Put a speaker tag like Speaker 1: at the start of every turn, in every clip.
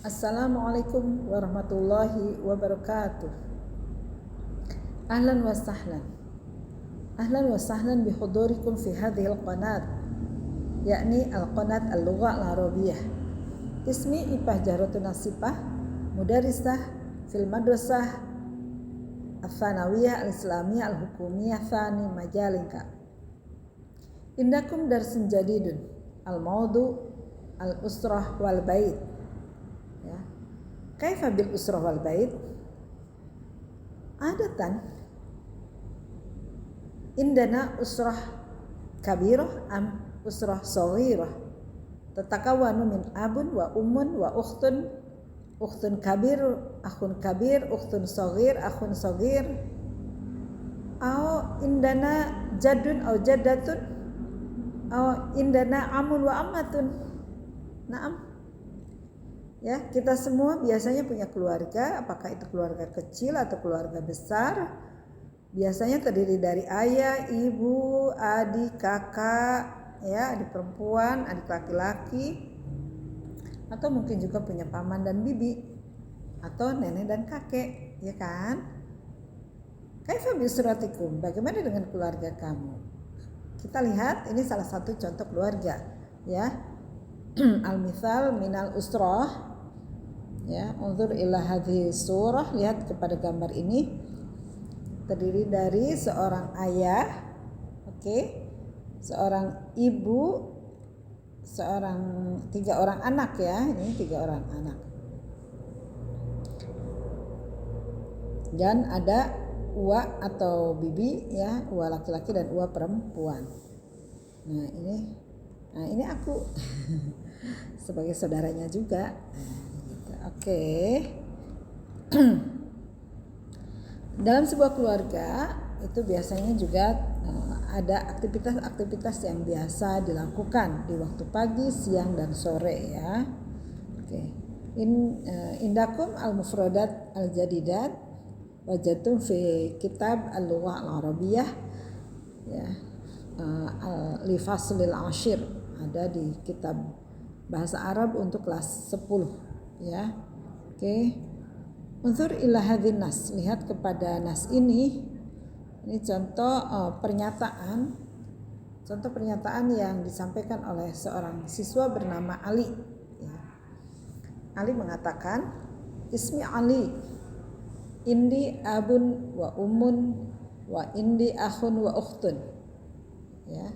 Speaker 1: Assalamualaikum warahmatullahi wabarakatuh. Ahlan wa sahlan. Ahlan wa sahlan bihudurikum fi hadhihi al-qanat, yakni al-qanat al-lugha al-arabiyyah. Ismi Ipah Jaratun Nasipah, mudarisah fil madrasah al-thanawiyah al-islamiyah al-hukumiyah thani majalinka. Indakum darsun jadidun al-mawdu al-usrah wal bait. Kaifa bil usrah wal bait? Adatan indana usrah kabirah am usrah saghirah tatakawanu min abun wa ummun wa ukhtun kabir, ukhtun saghir, akhun saghir, au indana jaddun au jaddatun, au indana amun wa ammatun. Naam. Ya, kita semua biasanya punya keluarga, apakah itu keluarga kecil atau keluarga besar. Biasanya terdiri dari ayah, ibu, adik, kakak, ya, adik perempuan, adik laki-laki, atau mungkin juga punya paman dan bibi, atau nenek dan kakek, ya kan? Kaifa bisuratikum? Bagaimana dengan keluarga kamu? Kita lihat ini salah satu contoh keluarga, ya. Al-mithal minal usrah. Ya, unzur ila hadhihi surah, lihat kepada gambar ini, terdiri dari seorang ayah, seorang ibu, tiga orang anak, ya, ini 3 orang anak, dan ada uwa atau bibi, ya, uwa laki-laki dan uwa perempuan. Nah ini aku sebagai saudaranya juga. Dalam sebuah keluarga itu biasanya juga ada aktivitas-aktivitas yang biasa dilakukan di waktu pagi, siang, dan sore, ya. Indakum al-mufradat al-jadidat wajadtum fi kitab al-lugha al-arabiyyah, ya, li faslil ashir, ada di kitab bahasa Arab untuk kelas 10. Ya, Unsur ila hadhin nas, lihat kepada nas ini. Ini contoh pernyataan yang disampaikan oleh seorang siswa bernama Ali. Ya. Ali mengatakan, Ismi Ali, indi abun wa ummun wa indi akhun wa ukhtun. Ya.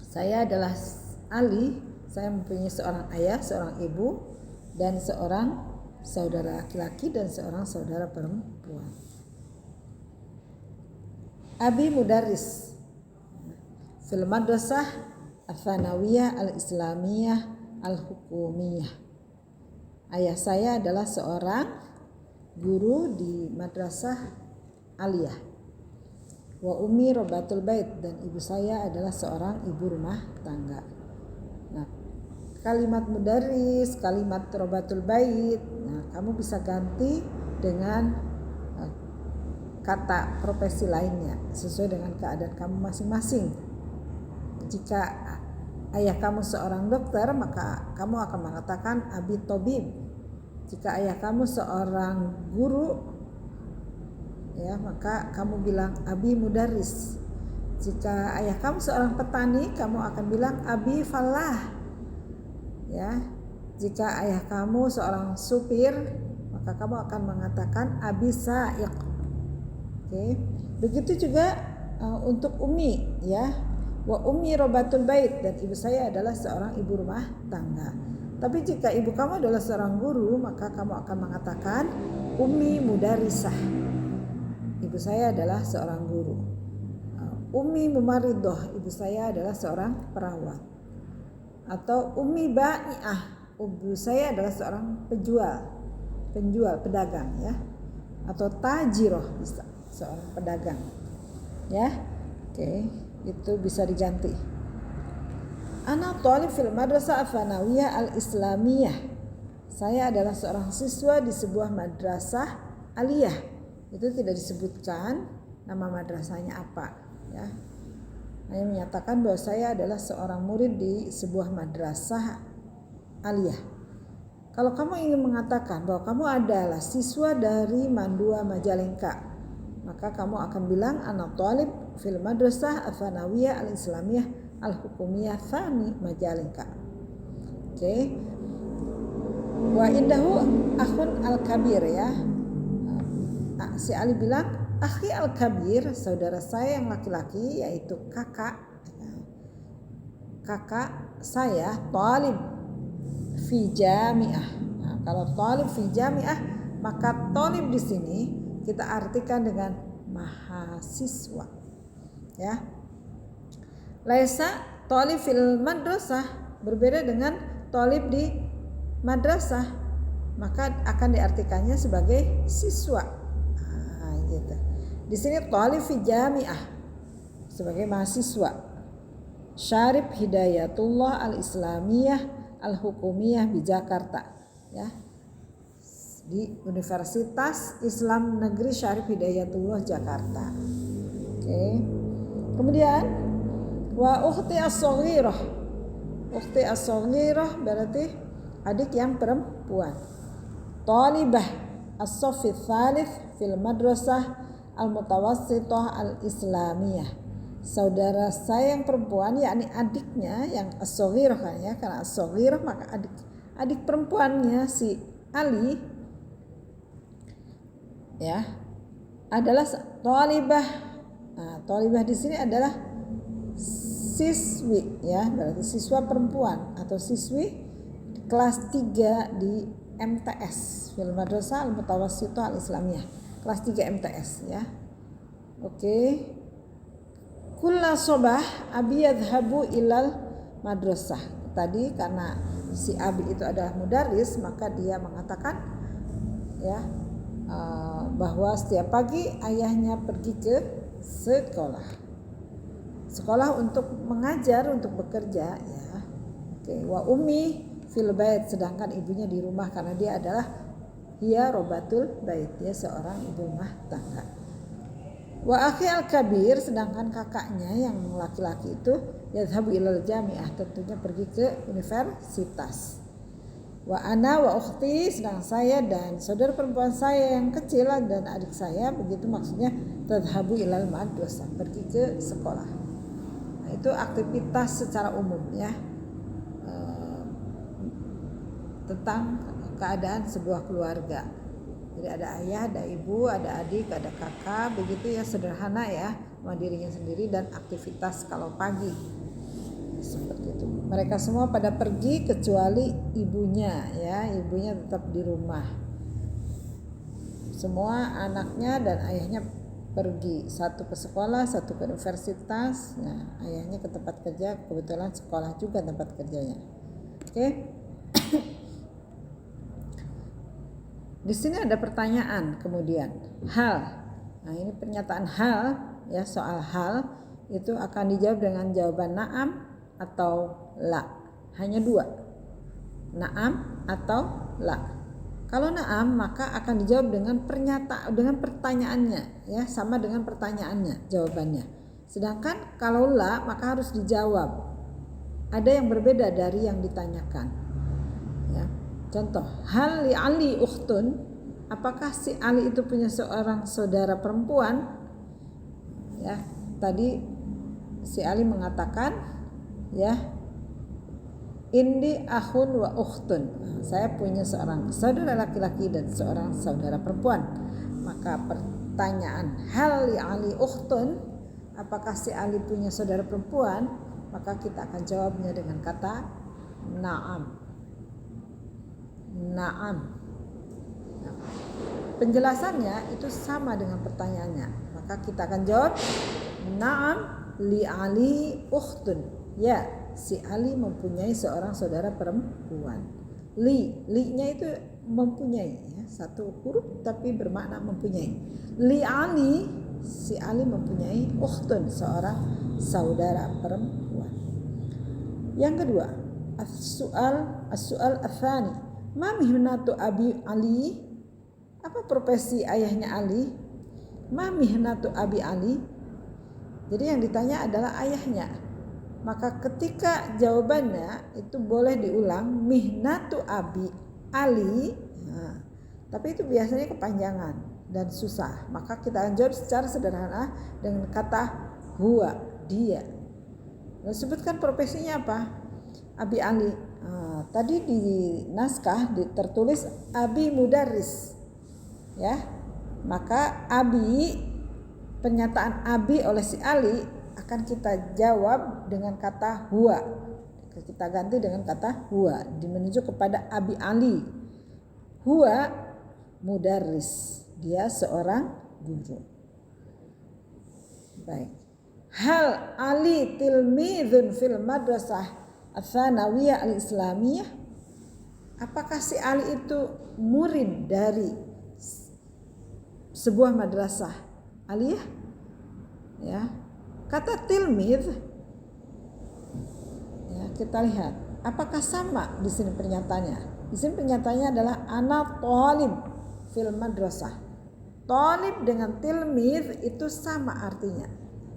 Speaker 1: Saya adalah Ali, saya mempunyai seorang ayah, seorang ibu, dan seorang saudara laki-laki dan seorang saudara perempuan. Abi mudarris fil madrasah al-thanawiyah al-islamiyah al-hukumiyah. Ayah saya adalah seorang guru di madrasah aliyah. Wa ummi robatul bait, dan ibu saya adalah seorang ibu rumah tangga. Nah, kalimat mudaris, kalimat robatul bait, nah, kamu bisa ganti dengan kata profesi lainnya sesuai dengan keadaan kamu masing-masing. Jika ayah kamu seorang dokter, maka kamu akan mengatakan abi tobib. Jika ayah kamu seorang guru, ya, maka kamu bilang abi mudaris. Jika ayah kamu seorang petani, kamu akan bilang abi falah. Ya. Jika ayah kamu seorang supir, maka kamu akan mengatakan abi sa'iq. Begitu juga untuk ummi, ya. Wa ummi robatul bait, dan ibu saya adalah seorang ibu rumah tangga. Tapi jika ibu kamu adalah seorang guru, maka kamu akan mengatakan ummi mudarisah. Ibu saya adalah seorang guru. Ummi mumaridhah, ibu saya adalah seorang perawat. Atau ummi ba'i'ah, ibu saya adalah seorang penjual, pedagang, ya. Atau tajiroh, bisa seorang pedagang, ya. Itu bisa diganti. Ana thalib fil madrasah al-thanawiyah al-islamiyah. Saya adalah seorang siswa di sebuah madrasah aliyah. Itu tidak disebutkan nama madrasahnya apa, ya. hanya menyatakan bahwa saya adalah seorang murid di sebuah madrasah aliyah. Kalau kamu ingin mengatakan bahwa kamu adalah siswa dari Mandua Majalengka, maka kamu akan bilang ana thalib fil madrasah Atsanawiyah al-Islamiyah al-Hukumiyah Tsani Majalengka. Oke. Wa indahu akhun al-kabir ya. Si Ali bilang, akhi al-kabir, saudara saya yang laki-laki, yaitu kakak saya, talib fi jami'ah. Nah, kalau talib fi jami'ah, maka talib di sini kita artikan dengan mahasiswa. Ya. Laisa talib fil madrasah, berbeda dengan talib di madrasah, maka akan diartikannya sebagai siswa. Gitu. Di sini talib fi jami'ah sebagai mahasiswa. Syarif Hidayatullah al-Islamiyah al-Hukumiyah di Jakarta ya. Di Universitas Islam Negeri Syarif Hidayatullah Jakarta. Oke. Kemudian wa ukhti as-shaghirah. Ukhti as-shaghirah berarti adik yang perempuan. Talibah as-saffi tsalits fil madrasah al-mutawassithah al-islamiyah. Saudara saya yang perempuan, yakni adiknya yang as-shaghirah kan ya, karena as-shaghirah maka adik perempuannya si Ali ya adalah talibah. Nah, talibah di sini adalah siswi ya, berarti siswa perempuan atau siswi kelas 3 di MTS fil madrasah al-mutawassithah al-islamiyah, kelas 3 MTS ya. Oke. Kulla sobah abi yadhhabu ilal madrasah. Tadi karena si Abi itu adalah mudaris, maka dia mengatakan ya bahwa setiap pagi ayahnya pergi ke sekolah untuk mengajar, untuk bekerja ya. Oke. Wa ummi fil bait, sedangkan ibunya di rumah karena dia adalah hiya robatul bait, dia seorang ibu rumah tangga. Wa akhi al-kabir, sedangkan kakaknya yang laki-laki itu yadhhabu ilal jami'ah, tentunya pergi ke universitas. Wa ana wa ukhti, sedang saya dan saudara perempuan saya yang kecil dan adik saya, begitu maksudnya tadhhabu ilal madrasah, pergi ke sekolah. Nah, itu aktivitas secara umum ya. Tentang keadaan sebuah keluarga. Jadi ada ayah, ada ibu, ada adik, ada kakak, begitu ya, sederhana ya, sama dirinya sendiri dan aktivitas kalau pagi. Seperti itu. Mereka semua pada pergi kecuali ibunya ya, ibunya tetap di rumah. Semua anaknya dan ayahnya pergi, satu ke sekolah, satu ke universitas. Nah, ayahnya ke tempat kerja, kebetulan sekolah juga tempat kerjanya. Oke. Di sini ada pertanyaan kemudian hal. Nah, ini pernyataan hal ya, soal hal itu akan dijawab dengan jawaban na'am atau la. Hanya dua. Na'am atau la. Kalau na'am maka akan dijawab dengan pertanyaannya ya, sama dengan pertanyaannya jawabannya. Sedangkan kalau la maka harus dijawab. Ada yang berbeda dari yang ditanyakan. Ya. Contoh, hal li Ali ukhtun, apakah si Ali itu punya seorang saudara perempuan? Ya, tadi si Ali mengatakan ya, indi akhun wa ukhtun. Saya punya seorang saudara laki-laki dan seorang saudara perempuan. Maka pertanyaan hal li Ali ukhtun, apakah si Ali punya saudara perempuan? Maka kita akan jawabnya dengan kata na'am. Na'am. Nah, penjelasannya itu sama dengan pertanyaannya. Maka kita akan jawab na'am li Ali ukhtun. Ya, si Ali mempunyai seorang saudara perempuan. Li-nya itu mempunyai ya, satu huruf tapi bermakna mempunyai. Li Ali, si Ali mempunyai ukhtun, seorang saudara perempuan. Yang kedua, as-su'al ats-tsani. Ma mihnatu Abi Ali? Apa profesi ayahnya Ali? Ma mihnatu Abi Ali? Jadi yang ditanya adalah ayahnya. Maka ketika jawabannya itu boleh diulang, mihnatu abi Ali. Nah, tapi itu biasanya kepanjangan dan susah. Maka kita akan jawab secara sederhana dengan kata huwa, dia. Lalu sebutkan profesinya apa? Abi Ali. Nah, tadi di naskah tertulis abi mudarris. Ya. Maka abi, pernyataan abi oleh si Ali akan kita jawab dengan kata huwa. Kita ganti dengan kata huwa, menunjuk kepada abi Ali. Huwa mudarris, dia seorang guru. Baik. Hal Ali tilmidun fil madrasah ats-tsanawiyah al-islamiyah? Apakah si Ali itu murid dari sebuah madrasah aliyah? Ya. Kata tilmid, ya, kita lihat apakah sama di sini pernyataannya. Di sini pernyataannya adalah ana thalib fil madrasah. Thalib dengan tilmid itu sama artinya,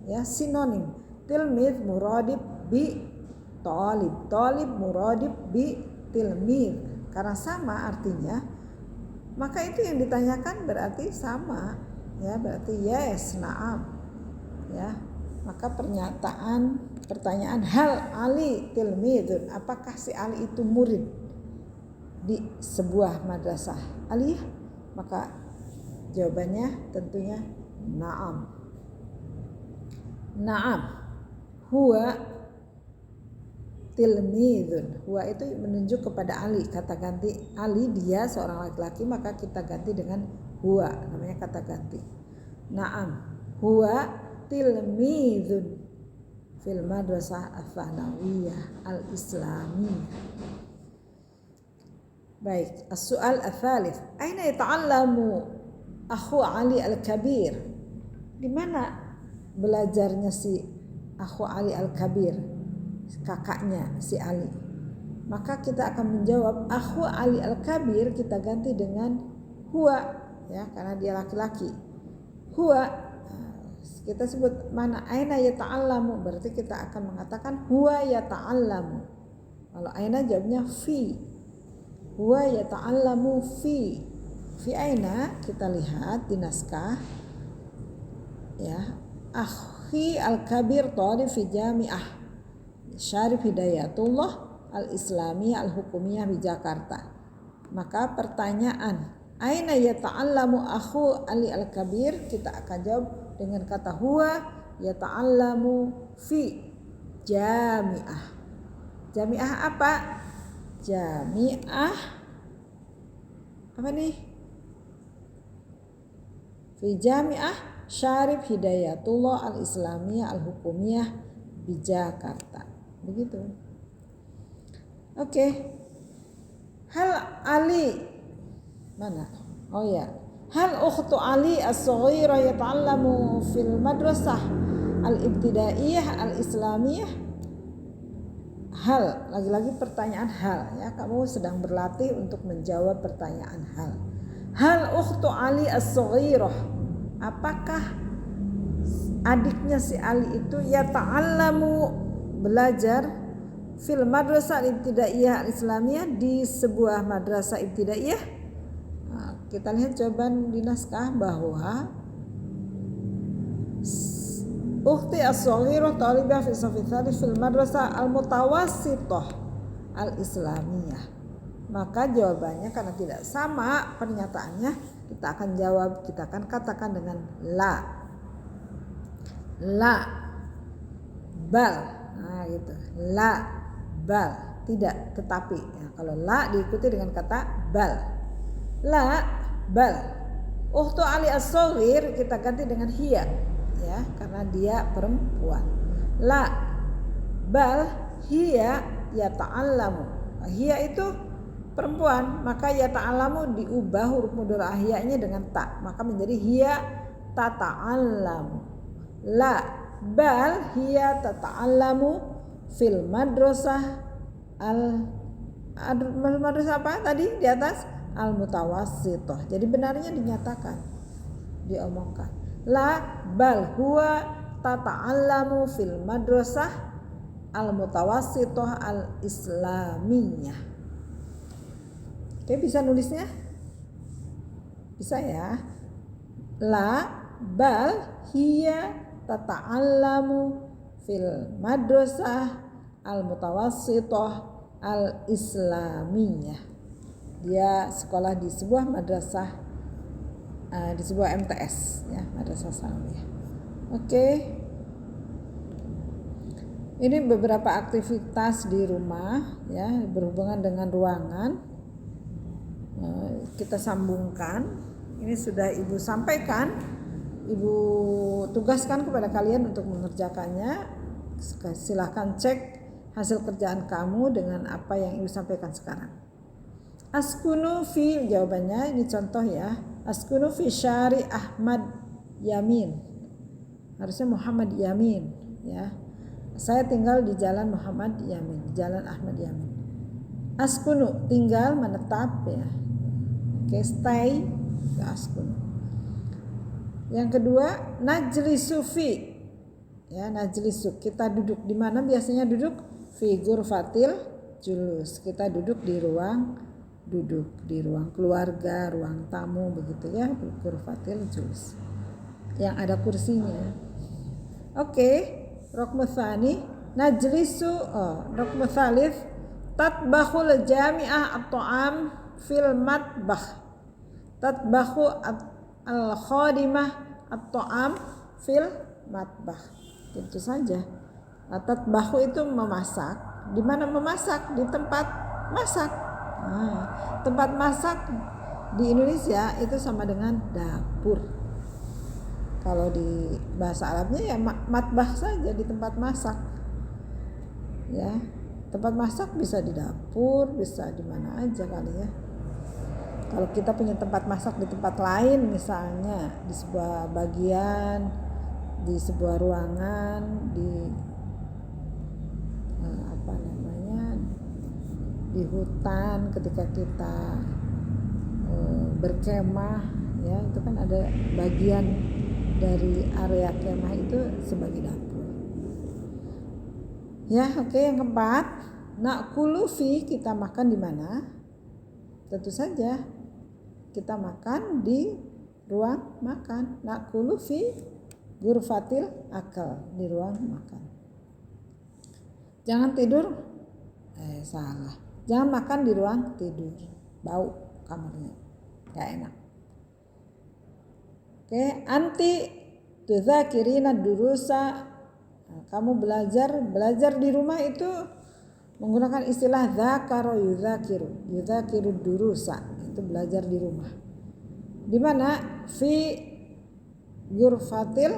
Speaker 1: ya, sinonim. Tilmid muradib bi thalib, thalib muradib bi tilmid. Karena sama artinya, maka itu yang ditanyakan berarti sama, ya, berarti yes, na'am, ya. Maka pertanyaan hal Ali tilmidun, apakah si Ali itu murid di sebuah madrasah aliyah? Maka jawabannya tentunya na'am. Na'am. Huwa tilmidun. Huwa itu menunjuk kepada Ali, kata ganti Ali, dia seorang laki-laki, maka kita ganti dengan huwa, namanya kata ganti. Na'am. Huwa tilmidun fil madrasah ats-tsanawiyah al-islamiyah. Baik, as-su'al ats-tsalits, aina yata'allamu akhu Ali al-Kabir? Di mana belajarnya si akhu Ali al-Kabir, kakaknya si Ali? Maka kita akan menjawab akhu Ali al-Kabir kita ganti dengan huwa, ya, karena dia laki-laki. Huwa kita sebut mana aina yata'allamu, berarti kita akan mengatakan huwa yata'allamu. Kalau aina jawabnya fi. Huwa yata'allamu fi. Fi aina kita lihat di naskah, ya, akhi al-kabir thalib fi jami'ah Syarif Hidayatullah al-Islamiyah al-Hukumiyah di Jakarta. Maka pertanyaan aina yata'allamu akhu Ali al-Kabir kita akan jawab dengan kata huwa yata'allamu fi jami'ah. Jami'ah apa? Jami'ah apa nih? Fi jami'ah Syarif Hidayatullah al-Islamiyah al-Hukumiyah di Jakarta. Begitu. Oke. Hal Ali mana? Oh ya. Hal ukhtu Ali as-saghira yata'allamu fil madrasah al-ibtidaiyah al-islamiyah? Hal, lagi-lagi pertanyaan hal, ya. Kamu sedang berlatih untuk menjawab pertanyaan hal. Hal ukhtu Ali as-saghira, apakah adiknya si Ali itu yata'allamu belajar fil madrasah al-ibtidaiyah al-islamiyah di sebuah madrasah ibtidaiyah? Kita lihat jawaban di naskah bahwa ukhti as-saghirah talibah fi shafi tsalits fil madrasah al-mutawassithah al-islamiyah. Maka jawabannya karena tidak sama pernyataannya, kita akan jawab, kita akan katakan dengan la. La bal. Nah gitu. La bal, tidak tetapi. Ya, kalau la diikuti dengan kata bal. La bal. Ukhtu Ali as-saghir kita ganti dengan hiya, ya, karena dia perempuan. La bal hiya yata'allamu. Hiya itu perempuan, maka yata'allamu diubah huruf mudhari hiya-nya dengan ta, maka menjadi hiya tata'allamu. La bal hiya tata'allamu fil madrasah madrasah apa tadi di atas? Al-mutawassithah. Jadi benarnya dinyatakan, diomongkan. La bal huwa tata'allamu fil madrasah al-mutawassithah al-islamiyah. Oke, bisa nulisnya? Bisa ya. La bal hiya tata'allamu fil madrasah al-mutawassithah al-islamiyah. Dia sekolah di sebuah madrasah, di sebuah MTS ya, madrasah Islamiyah. Oke. Ini beberapa aktivitas di rumah ya, berhubungan dengan ruangan. Kita sambungkan. Ini sudah Ibu sampaikan, Ibu tugaskan kepada kalian untuk mengerjakannya. Silahkan cek hasil kerjaan kamu dengan apa yang Ibu sampaikan sekarang. Askunu fi, jawabannya ini contoh ya. Askunu fi syari Ahmad Yamin. Harusnya Muhammad Yamin ya. Saya tinggal di Jalan Muhammad Yamin, Jalan Ahmad Yamin. Askunu, tinggal, menetap ya. Oke, stay, askunu. Yang kedua, najlisu fi. Ya, najlisu, kita duduk di mana biasanya duduk? Fi ghurfatil julus. Kita duduk di ruang duduk, di ruang keluarga, ruang tamu begitu ya, ghurfatil julus. Yang ada kursinya. Oke, rukmu tsani, najlisu, rukmu tsalits, tatbakhul jami'ah at-ta'am fil matbakh. Tatbakhu al-khadimah at-ta'am fil matbakh. Tentu saja. Tatbakhu itu memasak. Di mana memasak? Di tempat masak. Tempat masak di Indonesia itu sama dengan dapur. Kalau di bahasa Arabnya ya matbakh saja, di tempat masak. Ya, tempat masak bisa di dapur, bisa di mana aja kali ya. Kalau kita punya tempat masak di tempat lain, misalnya di sebuah bagian, di sebuah ruangan, di di hutan ketika kita berkemah ya, itu kan ada bagian dari area kemah itu sebagai dapur. Ya, oke, yang keempat, na'kulu fi, kita makan di mana? Tentu saja kita makan di ruang makan. Na'kulu fi ghurfatil akal, di ruang makan. Jangan tidur, salah. Jangan makan di ruang tidur, bau kamarnya, gak enak. Oke, anti tudzakirina durusa. Kamu belajar di rumah itu menggunakan istilah dzakara yudzakiru durusa, itu belajar di rumah. Di mana? Fi ghurfatil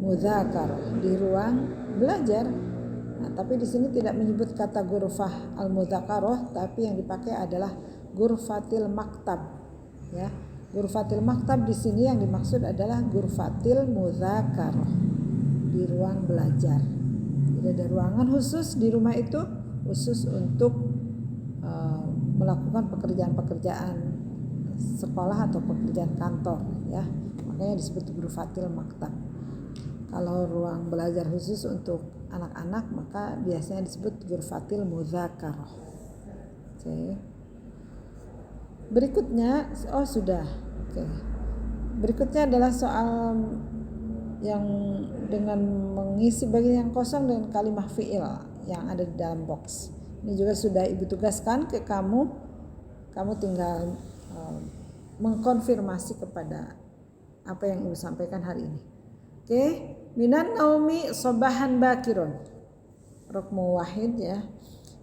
Speaker 1: mudzakar, di ruang belajar. Tapi di sini tidak menyebut kata ghurfah al-mudzakarah, tapi yang dipakai adalah ghurfatil maktab. Ya, ghurfatil maktab di sini yang dimaksud adalah ghurfatil mudzakarah, di ruang belajar. Jadi ada ruangan khusus di rumah itu khusus untuk melakukan pekerjaan-pekerjaan sekolah atau pekerjaan kantor. Ya, makanya disebut ghurfatil maktab. Kalau ruang belajar khusus untuk anak-anak maka biasanya disebut ghurfatil mudzakarah. Oke. Berikutnya, sudah. Oke. Berikutnya adalah soal yang dengan mengisi bagian yang kosong dengan kalimat fi'il yang ada di dalam box. Ini juga sudah Ibu tugaskan ke kamu. Kamu tinggal mengkonfirmasi kepada apa yang Ibu sampaikan hari ini. Oke. Minan naumi sobahan bakirun. Rukmu wahid ya.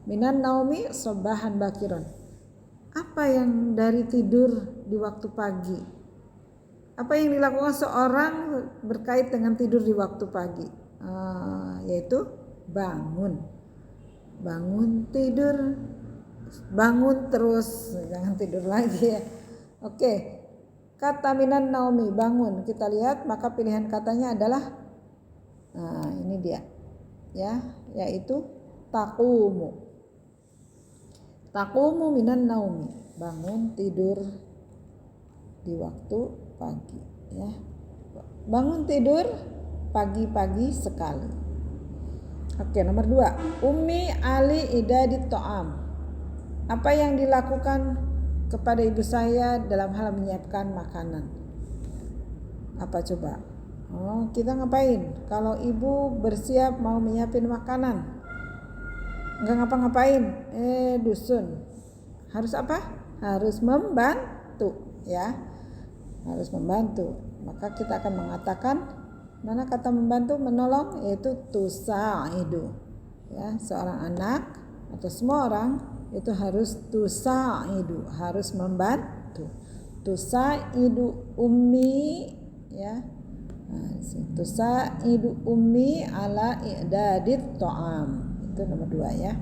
Speaker 1: Minan naumi sobahan bakirun. Apa yang dari tidur di waktu pagi? Apa yang dilakukan seorang berkait dengan tidur di waktu pagi? Yaitu bangun. Bangun tidur. Bangun terus, jangan tidur lagi ya. Oke. Kata minan naumi, bangun. Kita lihat maka pilihan katanya adalah ini dia ya, yaitu taqumu. Taqumu minan naumi, bangun tidur di waktu pagi ya. Bangun tidur pagi-pagi sekali. Oke, nomor 2. Ummi ali idadit ta'am. Apa yang dilakukan kepada ibu saya dalam hal menyiapkan makanan? Apa coba? Oh, kita ngapain? Kalau ibu bersiap mau menyiapin makanan, nggak ngapa-ngapain, dusun. Harus apa? Harus membantu, ya. Harus membantu. Maka kita akan mengatakan, mana kata membantu, menolong, yaitu tusa'idu. Ya, seorang anak atau semua orang itu harus tusa'idu, harus membantu. Tusa'idu ummi, ya. Tusa'idu ummi ala i'dadit ta'am. Itu nomor 2 ya.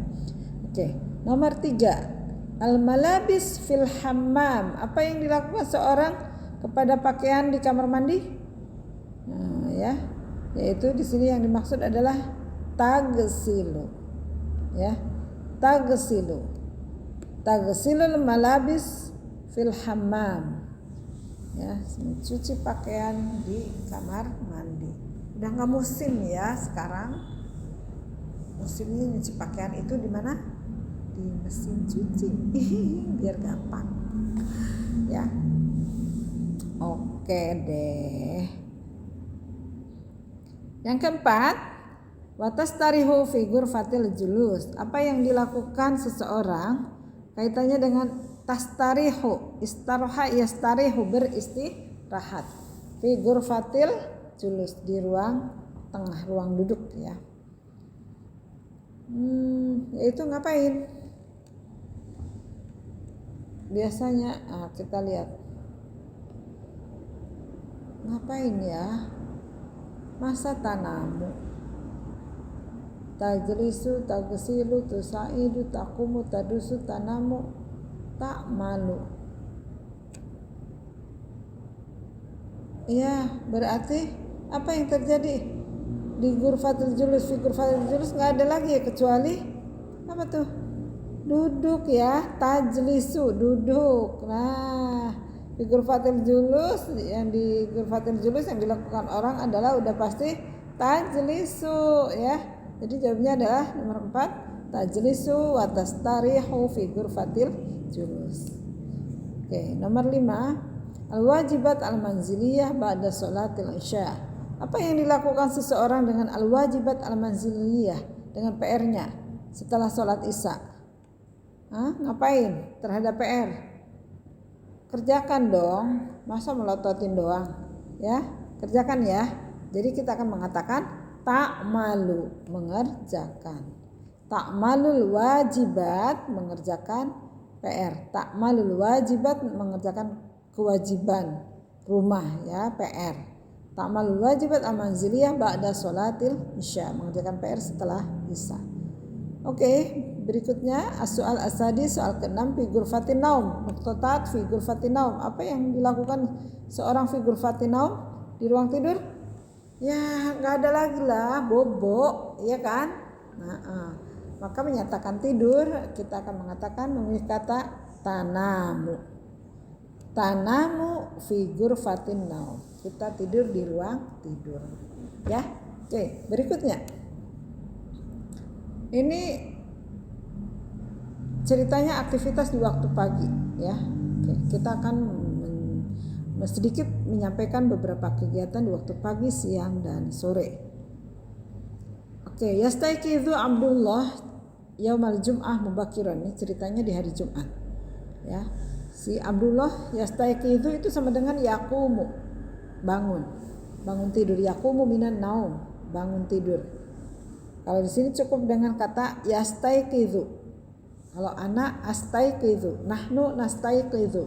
Speaker 1: Oke, nomor 3. Al-malabis fil hammam. Apa yang dilakukan seorang kepada pakaian di kamar mandi? Nah, ya. Yaitu di sini yang dimaksud adalah tagsilu. Ya. Tagsilu. Tagsilul malabis fil hammam. Ya, mencuci pakaian di kamar mandi. Udah nggak musim ya sekarang. Musimnya nyuci pakaian itu di mana? Di mesin cuci. Biar gampang. Ya. Oke deh. Yang keempat, watastarihu fi ghurfatil julus. Apa yang dilakukan seseorang kaitannya dengan tastarihu, istaroha yastarihu, beristirahat, fi ghurfatil julus, di ruang tengah, ruang duduk ya. Itu ngapain? Biasanya kita lihat ngapain ya? Masa tanamu, tajlisu, tagsilu, tusaidu, taqumu, tadusu, tanamu, tak malu. Ya, berarti apa yang terjadi di ghurfatul julus? Fi ghurfatul julus nggak ada lagi ya, kecuali apa tuh? Duduk ya, tajlisu, duduk. Nah, di ghurfatul julus, yang di ghurfatul julus yang dilakukan orang adalah udah pasti tajlisu ya. Jadi jawabnya adalah nomor 4, tajlisu wa tastarihu fi ghurfatil julus. Oke, nomor 5, al-wajibat al-manziliyah ba'da sholatil isya. Apa yang dilakukan seseorang dengan al-wajibat al-manziliyah, dengan PR-nya setelah sholat isya? Ngapain terhadap PR? Kerjakan dong, masa melototin doang ya, kerjakan ya. Jadi kita akan mengatakan tak malu, mengerjakan. Tak malul wajibat, mengerjakan PR. Tak malul wajibat, mengerjakan kewajiban rumah ya, PR. Tak malul wajibat al-manziliyah ba'da sholatil isya, mengerjakan PR setelah isya. Oke, berikutnya as-soal as-sadis, soal ke-6, fi ghurfatin naum. Nuqtatat fi ghurfatin naum. Apa yang dilakukan seorang fi ghurfatin naum, di ruang tidur? Ya, nggak ada lagi lah, bobo, ya kan? Maka menyatakan tidur, kita akan mengatakan memilih kata tanamu. Tanamu fi ghurfatin naum. Kita tidur di ruang tidur. Ya. Oke, berikutnya. Ini ceritanya aktivitas di waktu pagi, ya. Oke, kita akan sedikit menyampaikan beberapa kegiatan di waktu pagi, siang, dan sore. Oke, yastaiqidhu Abdullah yaumal jum'ah mubakiran. Ini ceritanya di hari Jumat. Ya. Si Abdullah yastaiqidhu itu sama dengan yaqumu, bangun tidur. Yaqumu minan naum, bangun tidur. Kalau di sini cukup dengan kata yastaiqidhu. Kalau ana astaiqidhu, nahnu nastaiqidhu,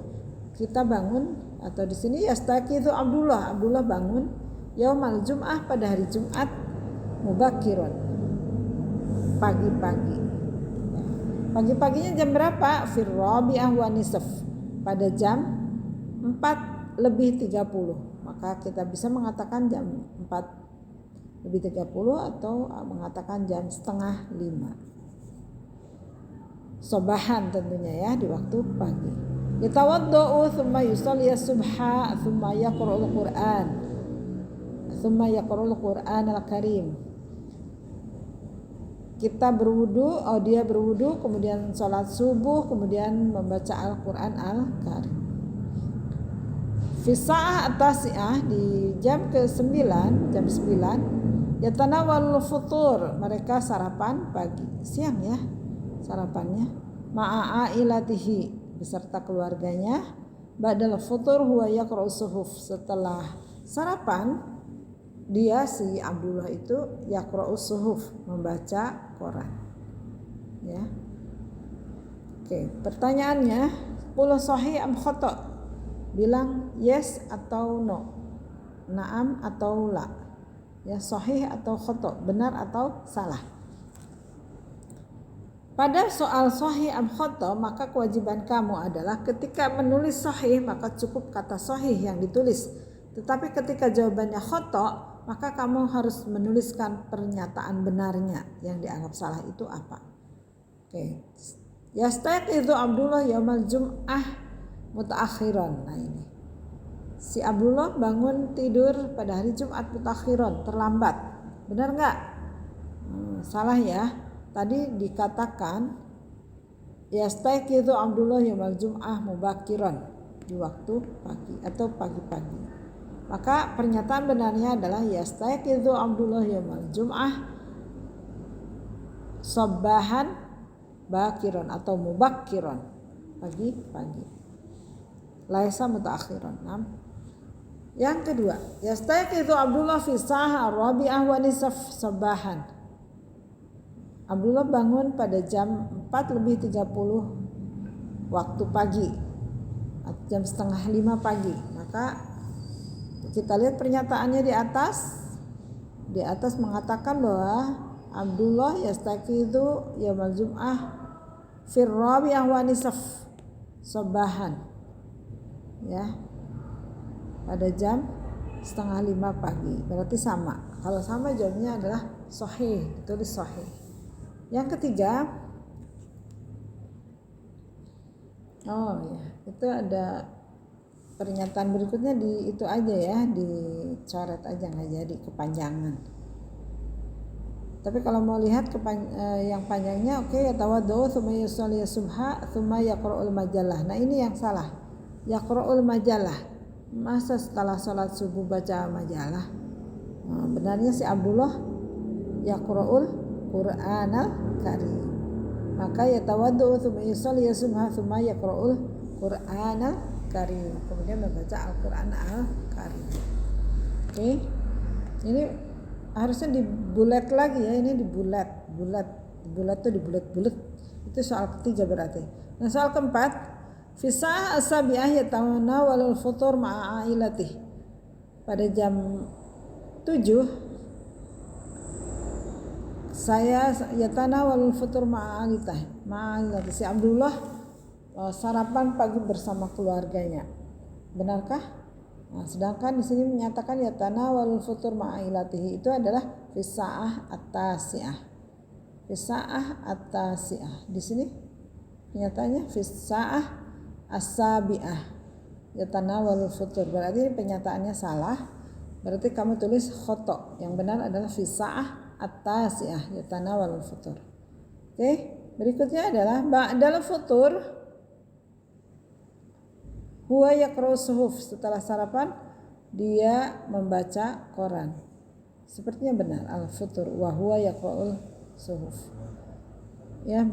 Speaker 1: kita bangun. Atau di sini yastaiqidhu Abdullah bangun yaumal jum'ah, pada hari Jumat, mubakiran, pagi-pagi. Pagi-paginya jam berapa? Fir rabi'ah wa nisf, pada jam 4:30. Maka kita bisa mengatakan jam 4:30 atau mengatakan jam 4:30. Sobahan tentunya ya, di waktu pagi. Yatawaddau thumma yusalli subha thumma yaqra'ul Qur'an thumma yaqra'ul Qur'anal Karim. Kita berwudu, dia berwudu, kemudian sholat subuh, kemudian membaca Al-Quran Al-Karim. Fi sa'ah at-tasi'ah, di jam ke-9, jam 9, yatanawalul futur, mereka sarapan pagi, siang ya sarapannya, ma'a'ilatihi, beserta keluarganya. Ba'dal futur huwa yaqra'u suhuf, setelah sarapan dia si Abdullah itu yaqra'u suhuf, membaca koran ya. Oke, pertanyaannya, qul sahih am khata', bilang yes atau no, na'am atau la ya, sahih atau khata', benar atau salah. Pada soal sahih am khata', maka kewajiban kamu adalah ketika menulis sahih maka cukup kata sahih yang ditulis. Tetapi ketika jawabannya khata', maka kamu harus menuliskan pernyataan benarnya, yang dianggap salah itu apa. Oke. Yastayqizu Abdullah yaumal jum'ah mutaakhiran. Nah ini. Si Abdullah bangun tidur pada hari Jumat mutaakhiran, terlambat. Benar enggak? Salah ya. Tadi dikatakan yastayqizu Abdullah yaumal jum'ah mubakiran, di waktu pagi atau pagi-pagi. Maka pernyataan benarnya adalah yastayqizu Abdullah yaumal jum'ah sabahan bakiran atau mubakiran, pagi-pagi. Laisa mutaakhiran. Yang kedua, yastayqizu Abdullah fi sa'ah ar-rabi'ah wa nisaf sabahan. Abdullah bangun pada jam 4:30 waktu pagi, jam 4:30 pagi. Maka kita lihat pernyataannya di atas. Di atas mengatakan bahwa Abdullah yastayqizu yaumal jum'ah fir rabi'ah wa nisaf sabahan ya, pada jam 4:30 pagi. Berarti sama. Kalau sama jawabnya adalah sahih, ditulis sahih. Yang ketiga, itu ada pernyataan berikutnya di itu aja ya, dicoret aja, nggak jadi kepanjangan. Tapi kalau mau lihat yang panjangnya, oke, ya tawaddu tsumma yusalli subha tsumma yaqra'ul majalah. Nah ini yang salah, yaqra'ul majalah. Masa setelah sholat subuh baca majalah? Benarnya si Abdullah yaqra'ul Qur'anal Karim. Maka yatawaddu tsumma yusalli subha tsumma yaqra'ul Qur'anal Karim, kemudian membaca Al-Qur'an Al-Karim. Oke. Ini harusnya dibulat lagi ya, ini dibulat tuh dibulat-bulat. Itu soal ketiga berarti. Nah, soal keempat, fi sa'ah as-sabi'ah yatanawalul futur ma'a ailatih. Pada jam 7 saya yatanawalul futur ma'alitah. Si Abdullah sarapan pagi bersama keluarganya. Benarkah? Nah, sedangkan di sini menyatakan yatanawalul futur ma'ilatihi, itu adalah fi sa'ah at-tasi'ah. Fi sa'ah at-tasi'ah. Di sini penyataannya fi sa'ah as-sabi'ah yatanawalul futur. Berarti penyataannya salah. Berarti kamu tulis khata'. Yang benar adalah fi sa'ah at-tasi'ah yatanawalul futur. Oke, berikutnya adalah ba'dal futur huwa yaqra'u suhuf. Setelah sarapan dia membaca koran. Sepertinya benar al-futur wa huwa yaqra'ul suhuf. Ya.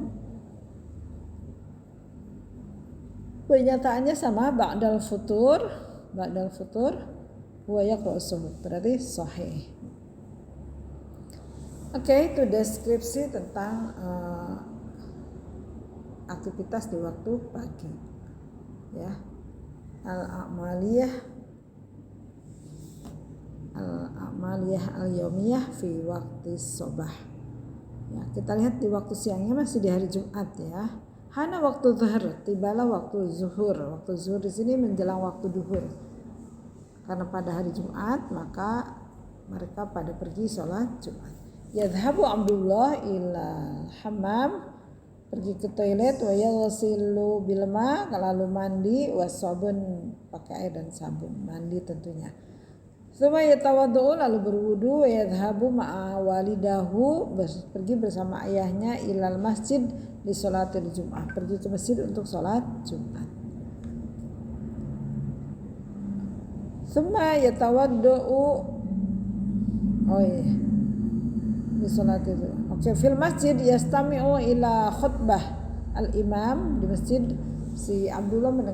Speaker 1: Pernyataannya sama, ba'dal futur huwa yaqra'u suhuf. Berarti sahih. Oke, itu deskripsi tentang aktivitas di waktu pagi. Ya. Al-a'maliyah al-yaumiyah fi waqti sobah. Ya, kita lihat di waktu siangnya masih di hari Jumat ya. Hana waktu zuhur, tibalah waktu zuhur. Waktu zuhur di sini menjelang waktu duhur. Karena pada hari Jumat maka mereka pada pergi sholat Jumat. Yadhabu Abdullah ila hammam, pergi ke toilet, wa yaghsilu bil ma, lalu mandi, wasabun, pakai air dan sabun, mandi tentunya. Tsumma yatawaddu, lalu berwudu, wa yadhhabu ma'a walidahu, pergi bersama ayahnya, ilal masjid di sholatil Jum'ah, pergi ke masjid untuk sholat Jumat. Tsumma yatawaddu, di sholatil Jum'ah. Fil masjid yastami'u ila khutbah al-imam, di masjid si Abdullah mendengar